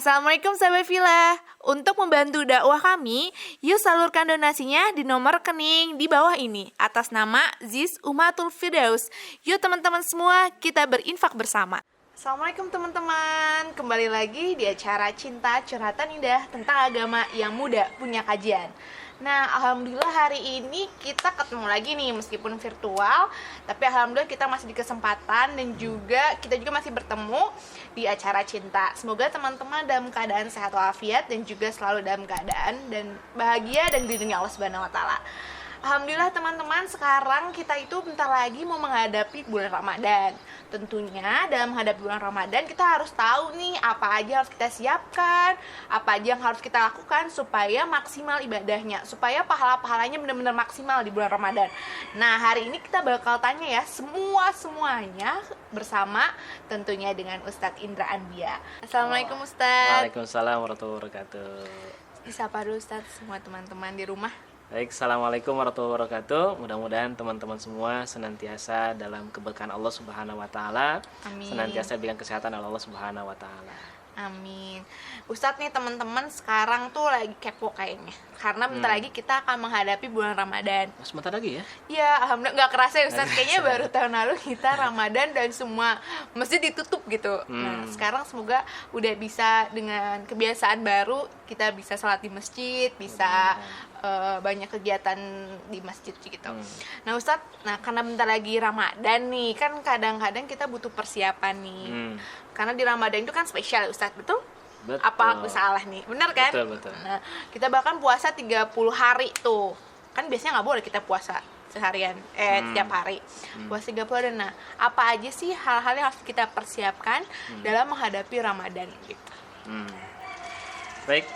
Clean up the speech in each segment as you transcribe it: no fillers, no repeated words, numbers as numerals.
Assalamualaikum sahabat Villa. Untuk membantu dakwah kami, yuk salurkan donasinya di nomor rekening di bawah ini atas nama Ziz Umatul Firdaus. Yuk teman-teman semua, kita berinfak bersama. Assalamualaikum teman-teman. Kembali lagi di acara Cinta Curhatan Indah tentang agama yang muda punya kajian. Nah, alhamdulillah hari ini kita ketemu lagi nih meskipun virtual, tapi alhamdulillah kita masih di kesempatan dan kita juga masih bertemu di acara cinta. Semoga teman-teman dalam keadaan sehat walafiat dan juga selalu dalam keadaan dan bahagia dan dilindungi Allah Subhanahu wa taala. Alhamdulillah teman-teman, sekarang kita itu bentar lagi mau menghadapi bulan Ramadan. Tentunya dalam menghadapi bulan Ramadan kita harus tahu nih apa aja harus kita siapkan, apa aja yang harus kita lakukan supaya maksimal ibadahnya, supaya pahala-pahalanya benar-benar maksimal di bulan Ramadan. Nah, hari ini kita bakal tanya ya semuanya bersama tentunya dengan Ustadz Indra Anbia. Assalamualaikum Ustadz. Waalaikumsalam warahmatullahi wabarakatuh. Disapa dulu Ustadz semua teman-teman di rumah. Baik, assalamualaikum warahmatullahi wabarakatuh. Mudah-mudahan teman-teman semua senantiasa dalam keberkahan Allah Subhanahu wa taala. Amin. Senantiasa diberikan kesehatan oleh Allah Subhanahu wa taala. Amin. Ustadz nih teman-teman sekarang tuh lagi kepo kayaknya. Karena bentar lagi kita akan menghadapi bulan Ramadan. Sebentar lagi ya? Iya, alhamdulillah nggak kerasa ya Ustadz. Kayaknya baru tahun lalu kita Ramadan dan semua masjid ditutup gitu. Nah, sekarang semoga udah bisa dengan kebiasaan baru kita bisa sholat di masjid, bisa banyak kegiatan di masjid gitu. Nah Ustadz, karena bentar lagi Ramadan nih, kan kadang-kadang kita butuh persiapan nih. Karena di Ramadan itu kan spesial Ustadz, betul? Betul. Apa aku salah nih? Benar kan? Betul. Nah, kita bahkan puasa 30 hari tuh. Kan biasanya nggak boleh kita puasa seharian, tiap hari. Puasa 30 hari. Nah, apa aja sih hal-hal yang harus kita persiapkan dalam menghadapi Ramadan gitu? Baik.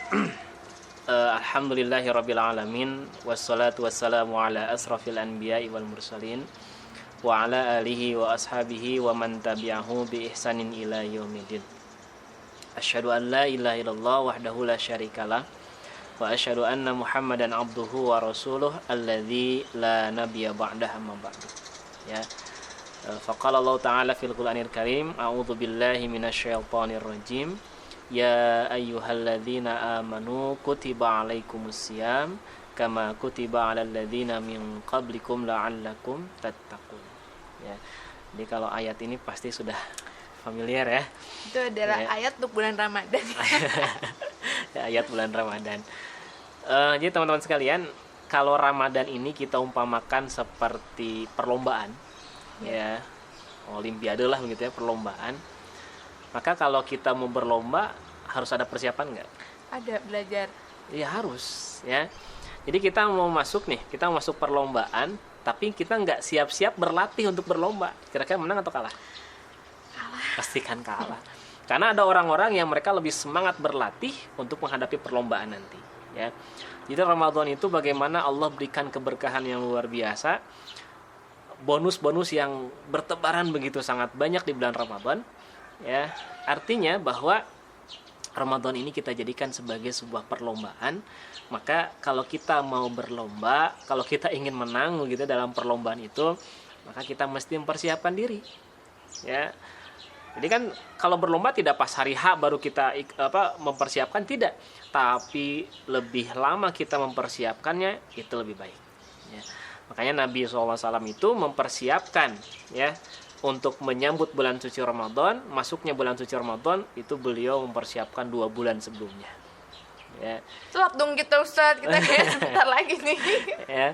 Alhamdulillahirabbil alamin wassalatu wassalamu ala asrafil anbiya'i wal mursalin wa ala alihi wa ashabihi wa man tabi'ahu bi ihsanin ila yaumiddin. Asyhadu an la ilaha illallah wahdahu la syarikalah wa asyhadu anna Muhammadan abduhu wa rasuluh alladzi la nabiyya ba'dahu amma ba'du. Ya. Faqala Allah ta'ala fil Qur'anil Karim, a'udzu billahi minasyaitonir rajim. Ya ayyuhalladzina amanu kutiba alaikumusiyam kama kutiba alal ladzina min qablikum la'allakum tattaqun. Ya. Jadi kalau ayat ini pasti sudah familiar ya. Itu adalah ayat untuk bulan Ramadan. Ya, ayat bulan Ramadan. Jadi teman-teman sekalian, kalau Ramadan ini kita umpamakan seperti perlombaan, ya, olimpiade lah begitu ya, perlombaan. Maka kalau kita mau berlomba harus ada persiapan nggak? Ada, belajar. Iya harus, ya. Jadi kita mau masuk perlombaan, tapi kita nggak siap-siap berlatih untuk berlomba. Kira-kira menang atau kalah? Kalah. Pastikan kalah. Karena ada orang-orang yang mereka lebih semangat berlatih untuk menghadapi perlombaan nanti, ya. Jadi Ramadan itu bagaimana Allah berikan keberkahan yang luar biasa, bonus-bonus yang bertebaran begitu sangat banyak di bulan Ramadan. Ya, artinya bahwa Ramadan ini kita jadikan sebagai sebuah perlombaan. Maka kalau kita mau berlomba, kalau kita ingin menang gitu dalam perlombaan itu, maka kita mesti mempersiapkan diri. Ya. Jadi kan kalau berlomba tidak pas hari H baru kita mempersiapkan, tidak, tapi lebih lama kita mempersiapkannya itu lebih baik. Ya. Makanya Nabi SAW itu mempersiapkan, ya, untuk menyambut bulan suci Ramadan, masuknya bulan suci Ramadan itu beliau mempersiapkan 2 bulan sebelumnya. Ya. Telat dong kita Ustadz, kita kayak sebentar lagi nih. Ya.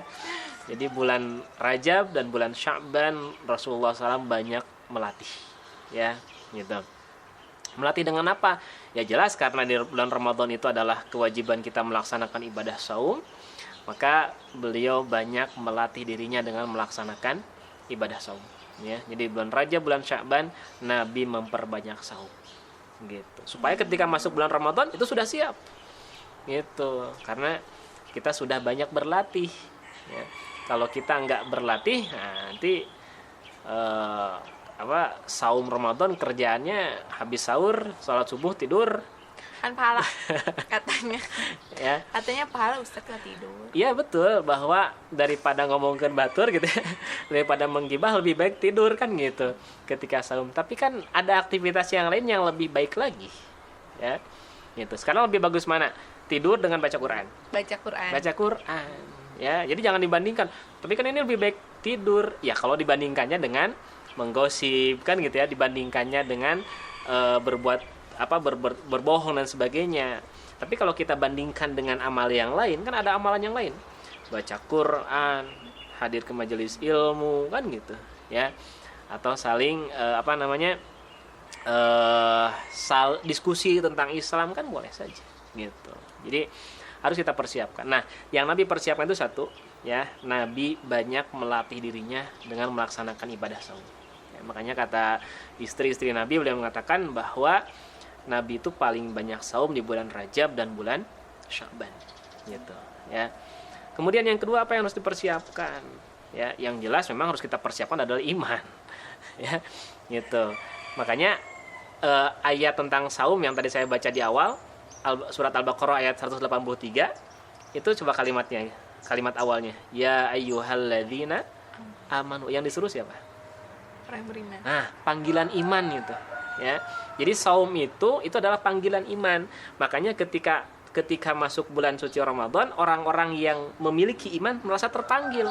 Jadi bulan Rajab dan bulan Sya'ban Rasulullah SAW banyak melatih, ya, gitu. Melatih dengan apa? Ya jelas karena di bulan Ramadan itu adalah kewajiban kita melaksanakan ibadah saum, maka beliau banyak melatih dirinya dengan melaksanakan ibadah saum. Ya, jadi bulan Rajab, bulan Sya'ban Nabi memperbanyak saum gitu, supaya ketika masuk bulan Ramadan itu sudah siap gitu, karena kita sudah banyak berlatih, ya. Kalau kita nggak berlatih, nanti saum Ramadan kerjaannya habis sahur, sholat subuh, tidur, kan pahala katanya. Ya. Katanya pahala Ustadz kalau tidur. Iya betul, bahwa daripada ngomongin batur gitu ya, daripada menggibah lebih baik tidur kan gitu ketika saum. Tapi kan ada aktivitas yang lain yang lebih baik lagi, ya. Gitu. Sekarang lebih bagus mana? Tidur dengan baca Quran. Baca Quran. Baca Quran. Ya, jadi jangan dibandingkan. Tapi kan ini lebih baik tidur. Ya, kalau dibandingkannya dengan menggosip kan gitu ya, dibandingkannya dengan berbuat berbohong dan sebagainya. Tapi kalau kita bandingkan dengan amal yang lain, kan ada amalan yang lain. Baca Quran, hadir ke majelis ilmu kan gitu, ya. Atau saling diskusi tentang Islam kan boleh saja gitu. Jadi harus kita persiapkan. Nah, yang Nabi persiapkan itu satu, ya, Nabi banyak melatih dirinya dengan melaksanakan ibadah saum. Ya, makanya kata istri-istri Nabi, beliau mengatakan bahwa Nabi itu paling banyak saum di bulan Rajab dan bulan Sya'ban, gitu, ya. Kemudian yang kedua apa yang harus dipersiapkan? Ya, yang jelas memang harus kita persiapkan adalah iman, ya, gitu. Makanya ayat tentang saum yang tadi saya baca di awal, surat Al-Baqarah ayat 183, itu coba kalimatnya, kalimat awalnya, ya ayyuhalladzina amanu, yang disuruh siapa? Orang beriman. Nah, panggilan iman itu, ya. Jadi saum itu adalah panggilan iman. Makanya ketika masuk bulan suci Ramadan, orang-orang yang memiliki iman merasa terpanggil.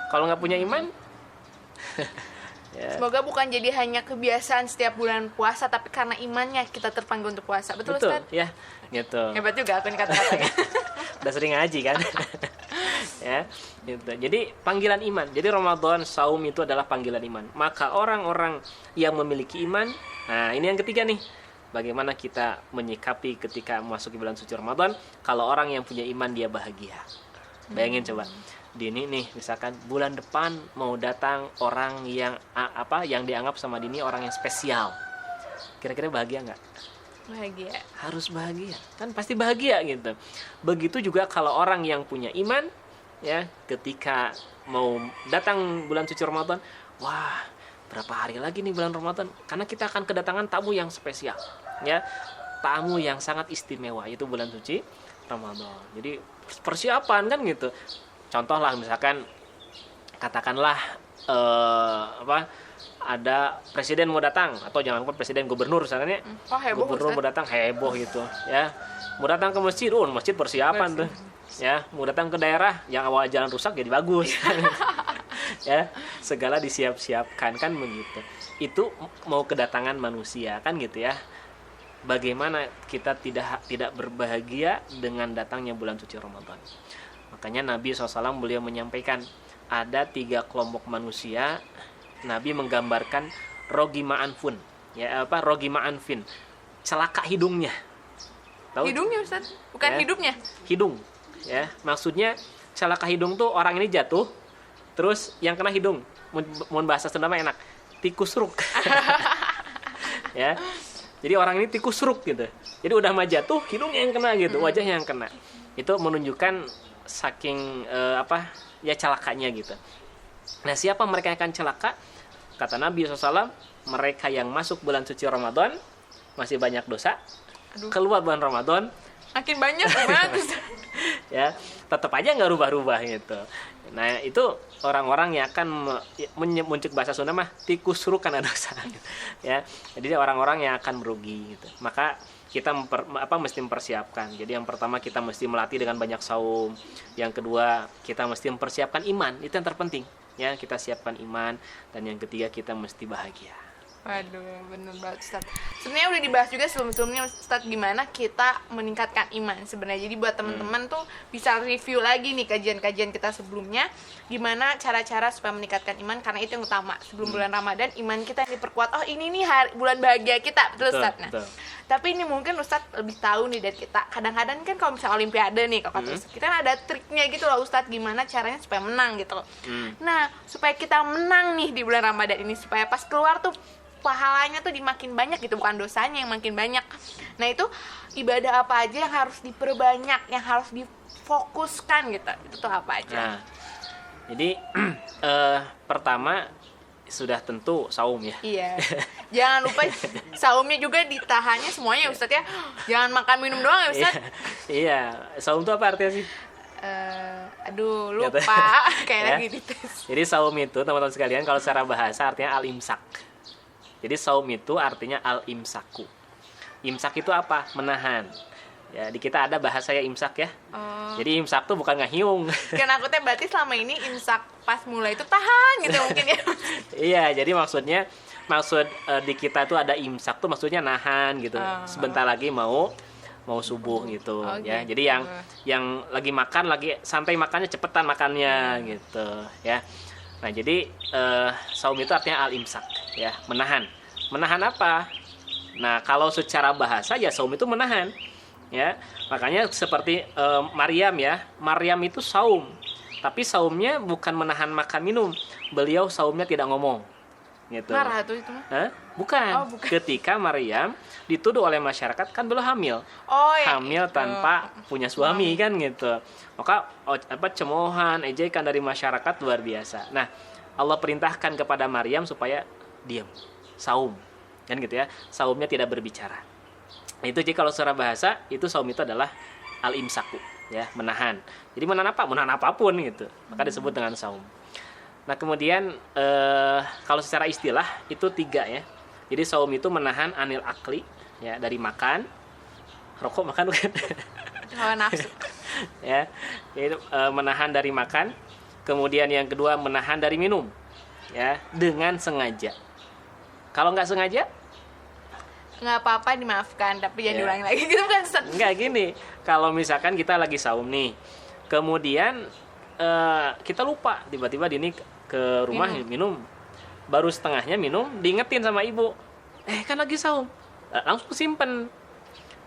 Kalau nggak punya iman, ya. Semoga bukan jadi hanya kebiasaan setiap bulan puasa, tapi karena imannya kita terpanggil untuk puasa. Betul, Ustaz? Ya, gitu. Hebat juga aku nih kata-katanya. Udah sering ngaji kan? Ya, gitu. Jadi panggilan iman. Jadi Ramadan, saum itu adalah panggilan iman. Maka orang-orang yang memiliki iman, nah ini yang ketiga nih. Bagaimana kita menyikapi ketika memasuki bulan suci Ramadan? Kalau orang yang punya iman dia bahagia. Bayangin coba. Dini nih, misalkan bulan depan mau datang orang yang yang dianggap sama Dini orang yang spesial. Kira-kira bahagia nggak? Bahagia. Harus bahagia, kan pasti bahagia gitu. Begitu juga kalau orang yang punya iman, ya, ketika mau datang bulan suci Ramadan, wah, berapa hari lagi nih bulan Ramadan? Karena kita akan kedatangan tamu yang spesial, ya, tamu yang sangat istimewa, itu bulan suci Ramadan. Jadi persiapan kan gitu. Contoh lah, misalkan katakanlah ada presiden mau datang, atau jangan lupa presiden, gubernur misalnya. Oh, heboh, gubernur Ustaz. mau datang, heboh gitu, ya. Mau datang ke masjid, masjid persiapan tuh. Ya, mau datang ke daerah yang awal jalan rusak jadi bagus. Ya, segala disiap-siapkan kan begitu. Itu mau kedatangan manusia kan gitu ya. Bagaimana kita tidak berbahagia dengan datangnya bulan suci Ramadan? Makanya Nabi SAW beliau menyampaikan ada 3 kelompok manusia. Nabi menggambarkan rogima anfun, ya, rogima anfin, celaka hidungnya. Tahu? Hidungnya, Ustaz? Bukan Ya. hidupnya? Hidung, ya, maksudnya celaka hidung tuh orang ini jatuh, terus yang kena hidung, mohon bahasa Sunda mah enak, tikus ruk. Ya, jadi orang ini tikus ruk gitu. Jadi udah mah jatuh, hidungnya yang kena gitu, wajahnya yang kena. Itu menunjukkan saking celakanya gitu. Nah, siapa mereka yang akan celaka? Kata Nabi SAW, mereka yang masuk bulan suci Ramadan masih banyak dosa. Keluar bulan Ramadan Makin banyak gimana, Ustaz? ya, tetap aja nggak rubah-rubah gitu. Nah, itu orang-orang yang akan muncul bahasa Sunda mah tikus suruh karena dosa. Ya, jadi orang-orang yang akan merugi gitu. Maka kita mesti mempersiapkan. Jadi yang pertama kita mesti melatih dengan banyak saum. Yang kedua kita mesti mempersiapkan iman. Itu yang terpenting. Ya, kita siapkan iman. Dan yang ketiga kita mesti bahagia. Waduh, bener banget, Ustaz. Sebenarnya udah dibahas juga sebelum-sebelumnya, Ustaz, gimana kita meningkatkan iman sebenarnya. Jadi buat teman-teman tuh bisa review lagi nih kajian-kajian kita sebelumnya, gimana cara-cara supaya meningkatkan iman, karena itu yang utama. Sebelum bulan Ramadan, iman kita yang diperkuat. Oh, ini nih bulan bahagia kita, betul, Ustaz. Nah, tapi ini mungkin Ustaz lebih tahu nih dari kita. Kadang-kadang kan kalau misalnya olimpiade nih, kalau kata Ustaz, kita kan ada triknya gitu loh, Ustaz, gimana caranya supaya menang gitu loh. Nah, supaya kita menang nih di bulan Ramadan ini, supaya pas keluar tuh pahalanya tuh dimakin banyak gitu, bukan dosanya yang makin banyak. Nah, itu ibadah apa aja yang harus diperbanyak, yang harus difokuskan gitu, itu tuh apa aja? Nah, jadi pertama sudah tentu saum ya. Iya. Jangan lupa saumnya juga ditahannya semuanya, Ustaz ya. Jangan makan minum doang ya, Ustaz. Iya, saum itu apa artinya sih? Aduh, lupa. Kayak Ya. lagi dites. Jadi saum itu teman-teman sekalian kalau secara bahasa artinya al-imsak. Jadi saum itu artinya al-imsaku. Imsak itu apa? Menahan. Ya, di kita ada bahasa ya imsak ya. Oh. Jadi imsak tuh bukan ngahiung. Kan aku teh berarti selama ini imsak pas mulai itu tahan gitu mungkin ya. Iya, jadi maksud di kita tuh ada imsak tuh maksudnya nahan gitu. Sebentar lagi mau subuh gitu ya. Gitu. Jadi yang lagi makan lagi santai makannya cepetan makannya gitu ya. Nah, jadi saum itu artinya al-imsak ya, menahan. Menahan apa? Nah, kalau secara bahasa ya saum itu menahan. Ya. Makanya seperti Maryam ya. Maryam itu saum. Tapi saumnya bukan menahan makan minum. Beliau saumnya tidak ngomong. Gitu. Marah tuh itu mah. Hah? Bukan. Ketika Maryam dituduh oleh masyarakat kan belum hamil. Oh, ya. Hamil tanpa punya suami kan gitu. Maka cemoohan, ejekan dari masyarakat luar biasa. Nah, Allah perintahkan kepada Maryam supaya diam, saum. Kan gitu ya. Saumnya tidak berbicara. Itu jadi kalau secara bahasa itu saum itu adalah al-imsaku ya, menahan. Jadi menahan apa? Menahan apapun gitu. Maka disebut dengan saum. Nah, kemudian kalau secara istilah itu 3 ya. Jadi saum itu menahan anil akli ya, dari makan. Rokok makan bukan? Hawa nafsu. Ya. Itu menahan dari makan. Kemudian yang kedua menahan dari minum. Ya, dengan sengaja. Kalau nggak sengaja Nggak apa-apa dimaafkan, tapi jangan Ya. diulangi lagi gitu kan Ustaz. nggak gini. Kalau misalkan kita lagi saum nih. Kemudian kita lupa tiba-tiba Dini ke rumah minum. Baru setengahnya minum, diingetin sama ibu. Kan lagi saum. Langsung simpen.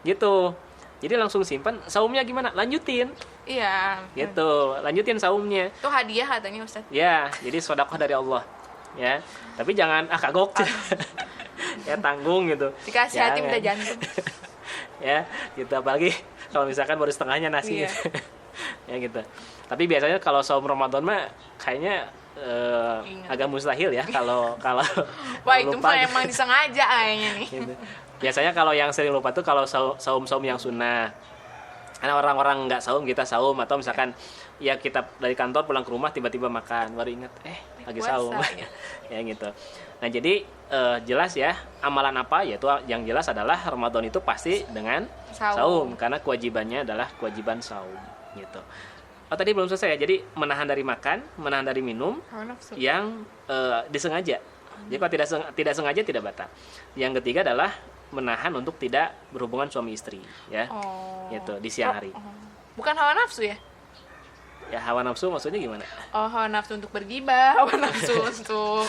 Gitu. Jadi langsung simpen. Saumnya gimana? Lanjutin. Iya. Gitu. Lanjutin saumnya. Itu hadiah katanya Ustaz. Ya, jadi sedekah dari Allah. Ya. Tapi jangan kagok. Ya, tanggung gitu. Dikasih hati minta Jangan. jantung. Ya, gitu. Apalagi kalau misalkan baru setengahnya nasi Iya. gitu. Ya gitu. Tapi biasanya kalau saum Ramadan mah kayaknya agak mustahil ya kalau Wah, itu lupa mah gitu. emang disengaja kayaknya nih. Gitu. Biasanya kalau yang sering lupa tuh kalau saum-saum yang sunnah. Karena orang-orang nggak saum, kita saum. Atau misalkan ya kita dari kantor pulang ke rumah tiba-tiba makan, baru ingat lagi Puasa, saum. ya. Ya gitu. Nah, jadi jelas ya amalan apa, yaitu yang jelas adalah Ramadan itu pasti dengan saum. Karena kewajibannya adalah kewajiban saum gitu. Oh, tadi belum selesai ya. Jadi menahan dari makan, menahan dari minum Hawa nafsu. yang disengaja. Jadi kalau tidak sengaja tidak batal. Yang ketiga adalah menahan untuk tidak berhubungan suami istri ya. Oh. Gitu di siang hari. Bukan hawa nafsu ya? Ya, hawa nafsu maksudnya gimana? Oh, hawa nafsu untuk bergibah, hawa nafsu untuk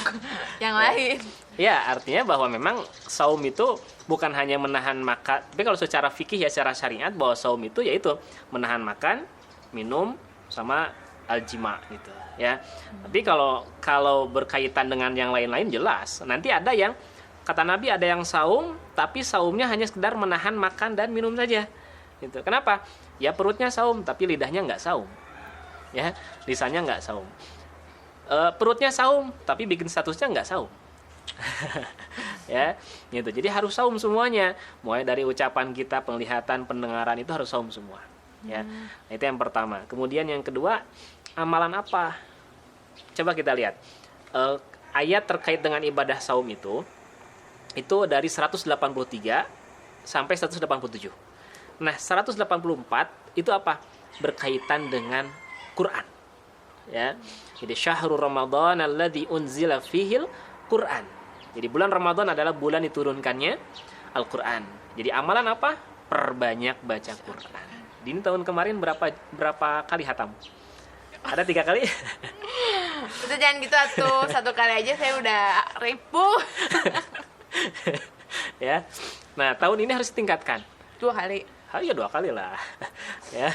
yang lain. Ya, artinya bahwa memang saum itu bukan hanya menahan makan, tapi kalau secara fikih ya, secara syariat, bahwa saum itu yaitu menahan makan, minum, sama aljima gitu ya. Tapi kalau berkaitan dengan yang lain-lain jelas. Nanti ada yang kata Nabi ada yang saum tapi saumnya hanya sekedar menahan makan dan minum saja. Gitu. Kenapa? Ya perutnya saum tapi lidahnya nggak saum. Ya, lisannya nggak saum. Perutnya saum tapi bikin statusnya nggak saum. Ya, gitu. Jadi harus saum semuanya. Mulai dari ucapan kita, penglihatan, pendengaran itu harus saum semua. Ya, nah, itu yang pertama. Kemudian yang kedua, amalan apa? Coba kita lihat ayat terkait dengan ibadah saum itu dari 183 sampai 187. Nah, 184 itu apa? Berkaitan dengan Quran. Ya, jadi syahrul Ramadan alladzi unzila fihil Quran. Jadi bulan Ramadan adalah bulan diturunkannya Al-Quran. Jadi amalan apa? Perbanyak baca Quran. Di tahun kemarin berapa kali hatam? Ada 3 kali? Itu jangan gitu atuh, 1 kali aja saya udah ripuh. Ya. Nah, tahun ini harus ditingkatkan. 2 kali. Ya 2 kali lah. Ya.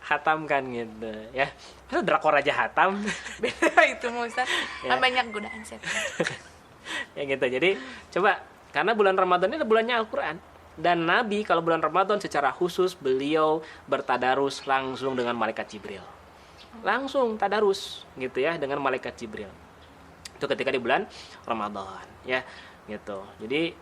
Hatam kan gitu, ya. Masa drakor aja hatam? Beda itu Ustaz. Ya. Kan banyak godaan setan. Ya gitu. Jadi coba, karena bulan Ramadan ini adalah bulannya Al-Quran. Dan Nabi kalau bulan Ramadan secara khusus beliau bertadarus langsung dengan malaikat Jibril. Langsung tadarus gitu ya dengan malaikat Jibril. Itu ketika di bulan Ramadan ya gitu. Jadi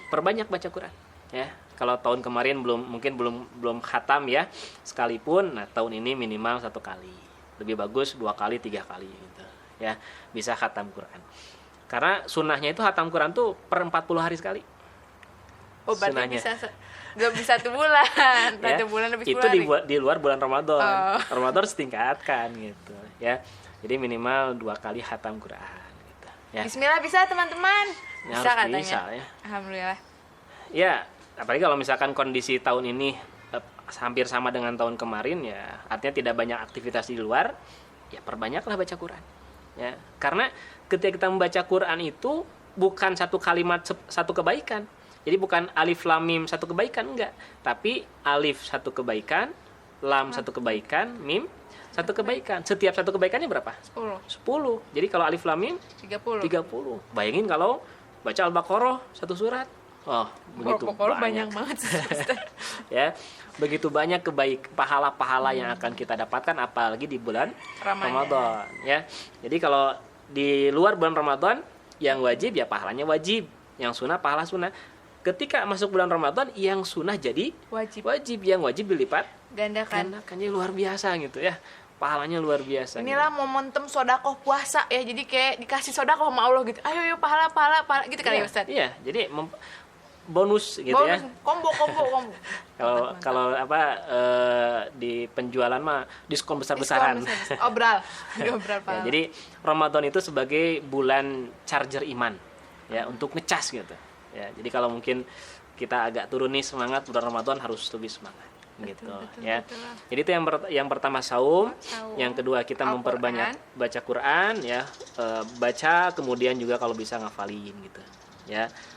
perbanyak baca Quran ya. Kalau tahun kemarin belum khatam ya sekalipun, nah tahun ini minimal 1 kali. Lebih bagus 2 kali, 3 kali gitu ya. Bisa khatam Quran. Karena sunnahnya itu khatam Quran tuh per 40 hari sekali. Oh, berarti Sunahnya. bisa Lebih 1 bulan. Ya, 1 bulan lebih itu di luar bulan Ramadan. Ramadan harus ditingkatkan gitu ya. Jadi minimal 2 kali khatam Quran gitu ya. Bismillah bisa teman-teman. Ya, Bisa harus katanya. bisa ya. Alhamdulillah. Ya, apalagi kalau misalkan kondisi tahun ini hampir sama dengan tahun kemarin ya, artinya tidak banyak aktivitas di luar, ya perbanyaklah baca Quran. Ya, karena ketika kita membaca Quran itu bukan satu kalimat satu kebaikan. Jadi bukan alif lam mim satu kebaikan, enggak, tapi alif satu kebaikan, lam satu kebaikan, mim satu kebaikan. Setiap satu kebaikannya berapa? 10. Jadi kalau alif lam mim 30. Bayangin kalau baca Al-Baqarah 1 surat. Oh, begitu banyak banget sih, Ustaz. Ya, begitu banyak pahala-pahala yang akan kita dapatkan apalagi di bulan Ramadan ya. Jadi kalau di luar bulan Ramadan yang wajib ya pahalanya wajib, yang sunnah pahala sunnah. Ketika masuk bulan Ramadan yang sunnah jadi wajib, yang wajib dilipat gandakan. Jadi luar biasa gitu ya. Pahalanya luar biasa. Inilah gitu. Momentum sodakoh puasa ya. Jadi kayak dikasih sodakoh sama Allah gitu. Ayo pahala gitu kan ya Ustaz. Iya, jadi bonus gitu ya. Combo. Kalau di penjualan mah diskon besar-besaran. Obral ya, jadi Ramadan itu sebagai bulan charger iman ya, untuk ngecas gitu. Ya, jadi kalau mungkin kita agak turun nih semangat, bulan Ramadan harus lebih semangat gitu ya. Jadi itu yang pertama saum, yang kedua kita memperbanyak baca Quran ya, baca, kemudian juga kalau bisa ngafalin gitu.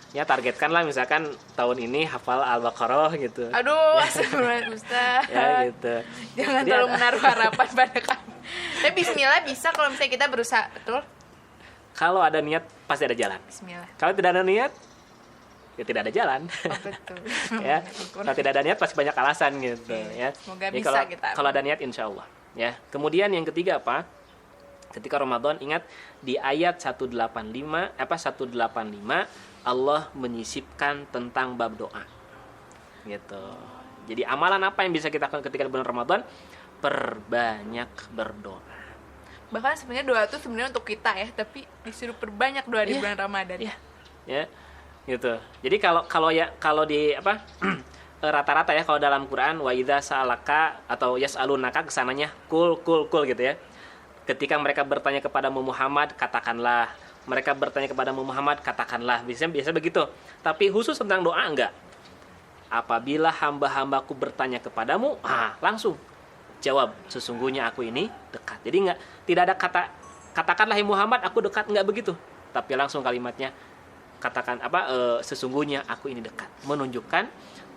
Ya targetkanlah misalkan tahun ini hafal Al-Baqarah gitu. Aduh, astagfirullah Ustaz. Ya gitu. Jangan terlalu menaruh harapan pada kami. Tapi bismillah bisa kalau misalnya kita berusaha, betul? Kalau ada niat pasti ada jalan. Bismillah. Kalau tidak ada niat ya tidak ada jalan. Betul. Ya. Kalau tidak ada niat pasti banyak alasan gitu ya. Semoga jadi bisa kita. Kalau ada niat insya Allah ya. Kemudian yang ketiga apa? Ketika Ramadan, ingat di ayat 185 Allah menyisipkan tentang bab doa. Gitu. Jadi amalan apa yang bisa kita lakukan ketika bulan Ramadan? Perbanyak berdoa. Bahkan sebenarnya doa itu sebenarnya untuk kita ya, tapi disuruh perbanyak doa di bulan Ramadan. Iya. Ya. Gitu. Jadi kalau di rata-rata ya, kalau dalam Quran wa idza sa'alaka atau yas'alunaka kesananya kul gitu ya. Ketika mereka bertanya kepadamu Muhammad, katakanlah. Mereka bertanya kepadamu Muhammad, katakanlah. Biasa begitu. Tapi khusus tentang doa enggak. Apabila hamba-hambaku bertanya kepadamu, langsung jawab, sesungguhnya aku ini dekat. Jadi tidak ada katakanlah Muhammad aku dekat, enggak begitu. Tapi langsung kalimatnya katakan sesungguhnya aku ini dekat. Menunjukkan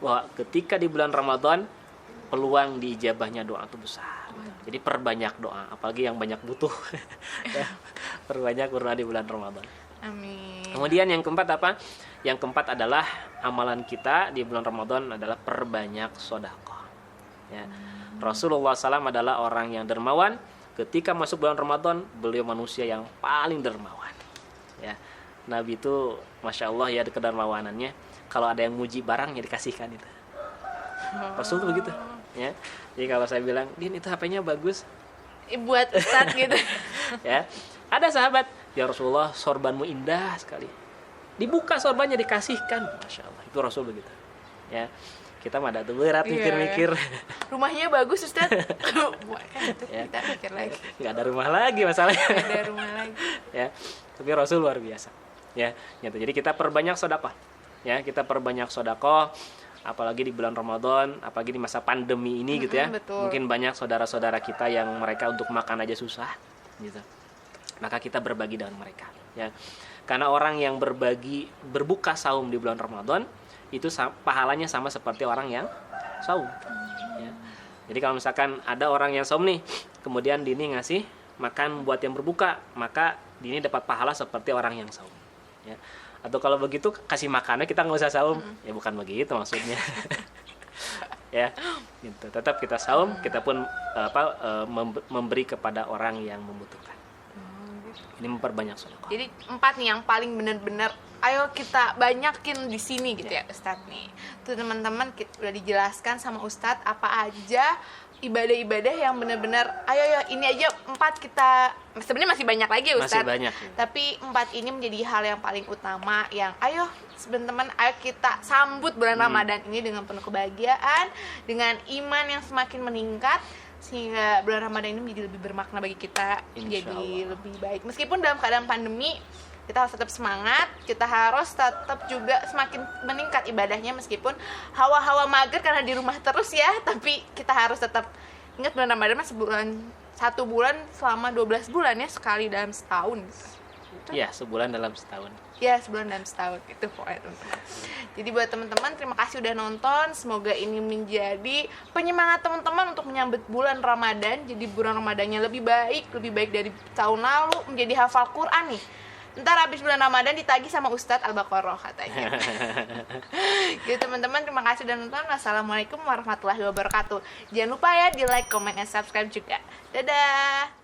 bahwa ketika di bulan Ramadan peluang diijabahnya doa itu besar. Jadi perbanyak doa, apalagi yang banyak butuh. Ya, perbanyak berdoa di bulan Ramadan. Amin. Kemudian yang keempat apa? Yang keempat adalah amalan kita di bulan Ramadan adalah perbanyak sedekah. Ya. Rasulullah SAW adalah orang yang dermawan. Ketika masuk bulan Ramadan, beliau manusia yang paling dermawan. Ya. Nabi itu, masya Allah ya, kedermawanannya. Kalau ada yang muji barangnya dikasihkan itu. Rasul itu begitu. Ya. Jadi kalau saya bilang, Din itu HP-nya bagus, buat Ustaz gitu. Ya. Ada sahabat, ya Rasulullah sorbanmu indah sekali. Dibuka sorbannya dikasihkan, masya Allah. Itu Rasul begitu. Ya. Kita mah ada tuh berat mikir-mikir. Rumahnya bagus Ustaz. Kita mikir lagi. Nggak ada rumah lagi masalahnya. Nggak ada rumah lagi. Ya. Tapi Rasul luar biasa. Ya. Gitu. Jadi kita perbanyak sedekah. Ya, kita perbanyak sedekah. Apalagi di bulan Ramadan, apalagi di masa pandemi ini gitu ya. Betul. Mungkin banyak saudara-saudara kita yang mereka untuk makan aja susah gitu. Maka kita berbagi dengan mereka ya. Karena orang yang berbuka saum di bulan Ramadan itu pahalanya sama seperti orang yang saum ya. Jadi kalau misalkan ada orang yang saum nih, kemudian Dini ngasih makan buat yang berbuka, maka Dini dapat pahala seperti orang yang saum ya. Atau kalau begitu kasih makannya kita nggak usah saum, ya bukan begitu maksudnya. Ya, gitu. Tetap kita saum, kita pun memberi kepada orang yang membutuhkan. Ini memperbanyak sedekah. Jadi 4 nih yang paling benar-benar ayo kita banyakin di sini gitu ya Ustadz nih. Tuh teman-teman udah dijelaskan sama Ustadz apa aja ibadah-ibadah yang benar-benar ayo ya ini aja 4 kita, sebenarnya masih banyak lagi ya Ustadz, Masih banyak. tapi 4 ini menjadi hal yang paling utama yang ayo teman-teman ayo kita sambut bulan Ramadan ini dengan penuh kebahagiaan, dengan iman yang semakin meningkat, sehingga bulan Ramadan ini menjadi lebih bermakna bagi kita, jadi lebih baik meskipun dalam keadaan pandemi. Kita harus tetap semangat, kita harus tetap juga semakin meningkat ibadahnya meskipun hawa-hawa mager karena di rumah terus ya, tapi kita harus tetap ingat bulan Ramadan satu bulan selama 12 bulan ya, sekali dalam setahun gitu. Ya, sebulan dalam setahun. Ya, sebulan dalam setahun itu pokoknya teman-teman. Jadi buat teman-teman terima kasih udah nonton, semoga ini menjadi penyemangat teman-teman untuk menyambut bulan Ramadan. Jadi bulan Ramadannya lebih baik dari tahun lalu, menjadi hafal Quran nih. Ntar habis bulan Ramadan ditagih sama Ustadz Al-Baqarah katanya. Gitu teman-teman, terima kasih udah nonton. Wassalamualaikum warahmatullahi wabarakatuh. Jangan lupa ya di like, comment, dan subscribe juga. Dadah.